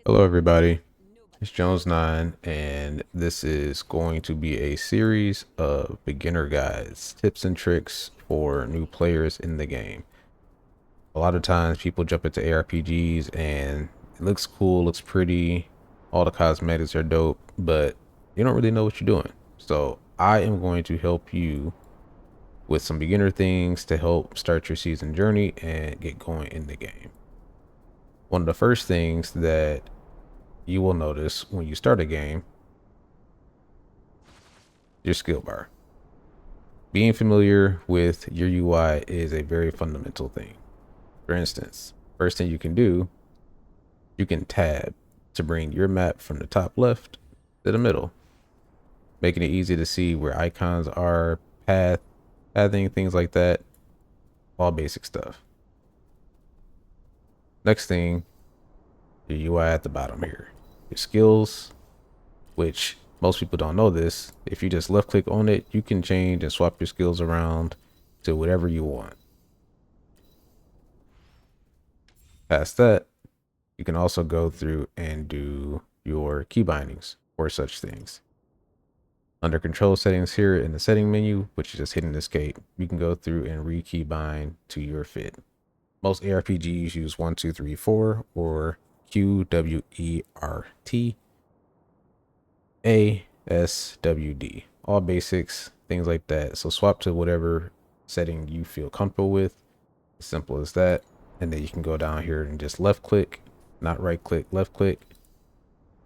Hello, everybody. It's Jones9, and this is going to be a series of beginner guides, tips, and tricks for new players in the game. A lot of times, people jump into ARPGs and it looks cool, looks pretty, all the cosmetics are dope, but you don't really know what you're doing. So, I am going to help you with some beginner things to help start your season journey and get going in the game. One of the first things that you will notice when you start a game, your skill bar. Being familiar with your UI is a very fundamental thing. For instance, first thing you can do, you can tab to bring your map from the top left to the middle, making it easy to see where icons are, pathing, things like that, all basic stuff. Next thing, your UI at the bottom here. Your skills, which most people don't know this. If you just left click on it, you can change and swap your skills around to whatever you want. Past that, you can also go through and do your key bindings or such things. Under control settings here in the setting menu, which is just hitting escape, you can go through and re-key bind to your fit. Most ARPGs use 1, 2, 3, 4 or QWERT, ASWD, all basics, things like that. So swap to whatever setting you feel comfortable with. As simple as that. And then you can go down here and just left click, not right click, left click,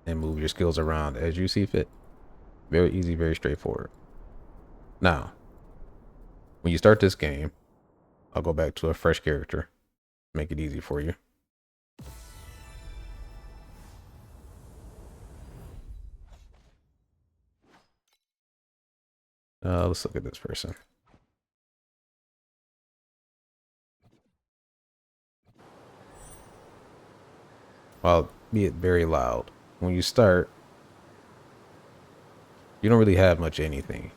and move your skills around as you see fit. Very easy, very straightforward. Now, when you start this game, I'll go back to a fresh character, make it easy for you. Let's look at this person. I'll be it very loud. When you start, you don't really have much anything.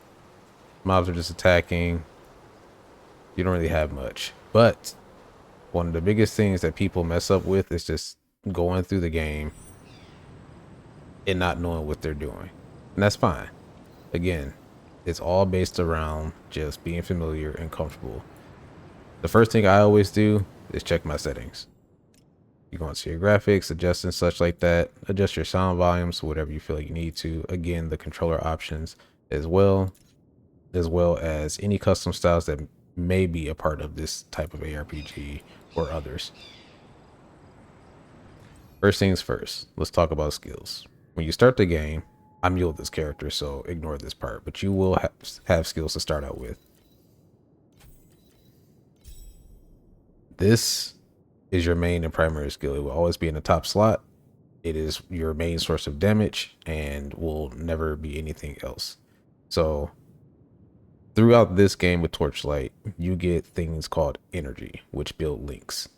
Mobs are just attacking. You don't really have much. But one of the biggest things that people mess up with is just going through the game and not knowing what they're doing. And that's fine. Again, it's all based around just being familiar and comfortable. The first thing I always do is check my settings. You go into your graphics, adjust and such like that. Adjust your sound volumes to whatever you feel like you need to. Again, the controller options as well as any custom styles that may be a part of this type of ARPG or others. First things first, let's talk about skills. When you start the game, I'm new with this character, so ignore this part, but you will have skills to start out with. This is your main and primary skill. It will always be in the top slot. It is your main source of damage and will never be anything else. So throughout this game with Torchlight, you get things called energy, which build links.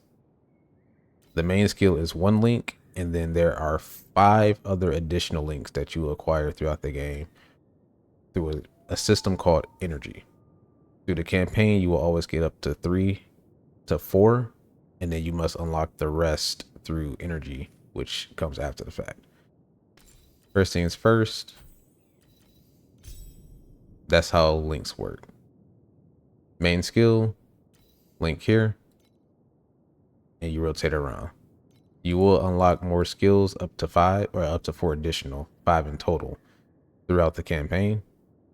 The main skill is one link, and then there are 5 other additional links that you acquire throughout the game through a system called energy. Through the campaign, you will always get up to 3 to 4, and then you must unlock the rest through energy, which comes after the fact. First things first, that's how links work. Main skill, link here, and you rotate around. You will unlock more skills up to 5 or up to 4 additional, 5 in total throughout the campaign.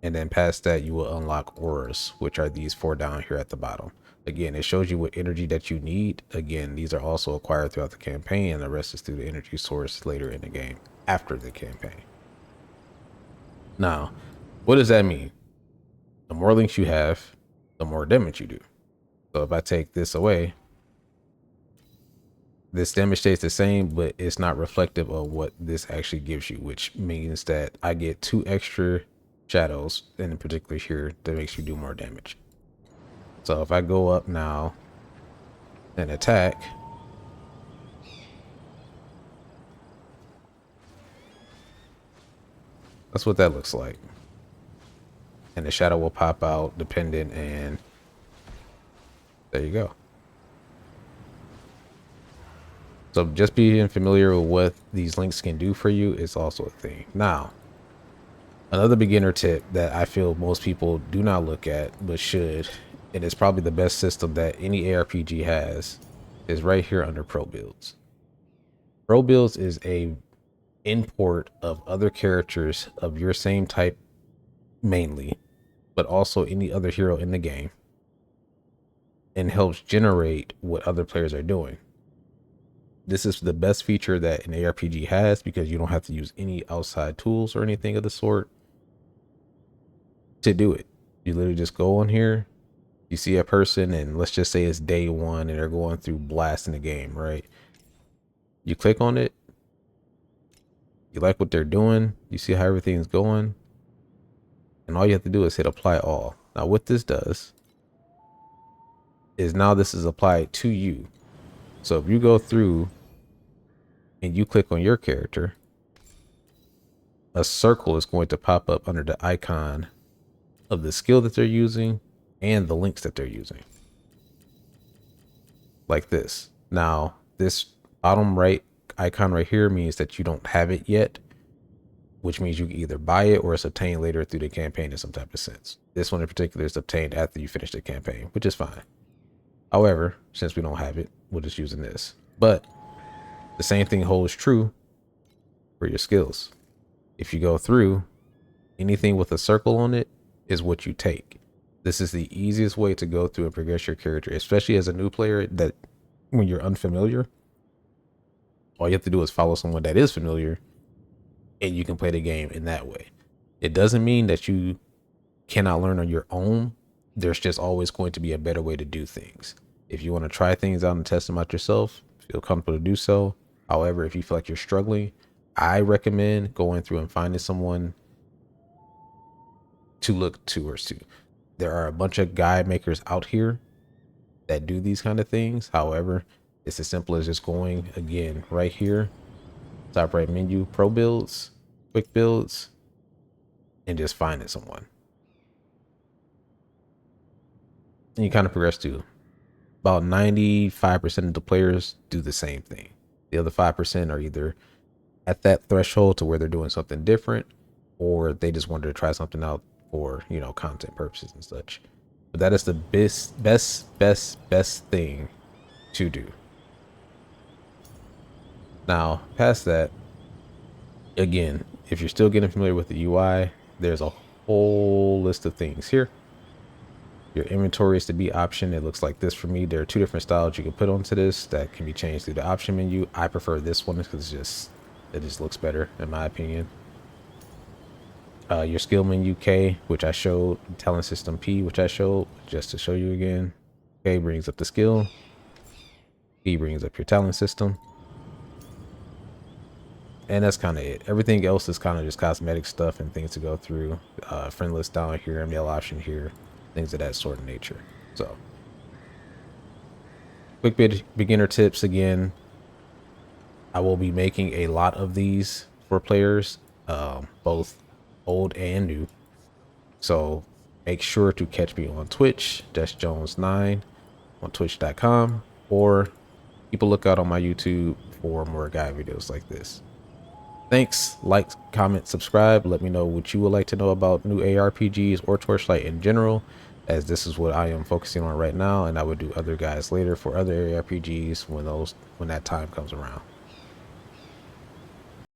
And then past that, you will unlock auras, which are these 4 down here at the bottom. Again, it shows you what energy that you need. Again, these are also acquired throughout the campaign, and the rest is through the energy source later in the game after the campaign. Now, what does that mean? The more links you have, the more damage you do. So if I take this away, this damage stays the same, but it's not reflective of what this actually gives you, which means that I get 2 extra shadows, and in particular here, that makes you do more damage. So if I go up now and attack, that's what that looks like. And the shadow will pop out dependent, and there you go. So just being familiar with what these links can do for you is also a thing. Now, another beginner tip that I feel most people do not look at, but should, and it's probably the best system that any ARPG has, is right here under Pro Builds. Pro Builds is a import of other characters of your same type mainly, but also any other hero in the game, and helps generate what other players are doing. This is the best feature that an ARPG has because you don't have to use any outside tools or anything of the sort to do it. You literally just go on here, you see a person, and let's just say it's day one and they're going through blasting the game, right? You click on it, you like what they're doing, you see how everything's going, and all you have to do is hit apply all. Now what this does is now this is applied to you. So if you go through and you click on your character, a circle is going to pop up under the icon of the skill that they're using and the links that they're using. Like this. Now, this bottom right icon right here means that you don't have it yet, which means you can either buy it or it's obtained later through the campaign in some type of sense. This one in particular is obtained after you finish the campaign, which is fine. However, since we don't have it, we're just using this. But the same thing holds true for your skills. If you go through, anything with a circle on it is what you take. This is the easiest way to go through and progress your character, especially as a new player, that when you're unfamiliar, all you have to do is follow someone that is familiar and you can play the game in that way. It doesn't mean that you cannot learn on your own. There's just always going to be a better way to do things. If you want to try things out and test them out yourself, feel comfortable to do so. However, if you feel like you're struggling, I recommend going through and finding someone to look towards to. There are a bunch of guide makers out here that do these kind of things. However, it's as simple as just going again right here, top right menu, Pro Builds, Quick Builds, and just finding someone. And you kind of progress to about 95% of the players do the same thing. The other 5% are either at that threshold to where they're doing something different, or they just wanted to try something out for, you know, content purposes and such. But that is the best thing to do. Now, past that, again, if you're still getting familiar with the UI, there's a whole list of things here. Your inventory is to be option. It looks like this for me. There are two different styles you can put onto this that can be changed through the option menu. I prefer this one because it just looks better in my opinion. Your skill menu K, which I showed, talent system P, which I showed, just to show you again. K brings up the skill. P brings up your talent system. And that's kind of it. Everything else is kind of just cosmetic stuff and things to go through. Friend list down here, mail option here, things of that sort of nature. So, quick beginner tips again. I will be making a lot of these for players, both old and new. So make sure to catch me on Twitch. That's Jones9 on twitch.com, or keep a lookout on my YouTube for more guide videos like this. Thanks. Like, comment, subscribe. Let me know what you would like to know about new ARPGs or Torchlight in general, as this is what I am focusing on right now, and I would do other guides later for other ARPGs when that time comes around.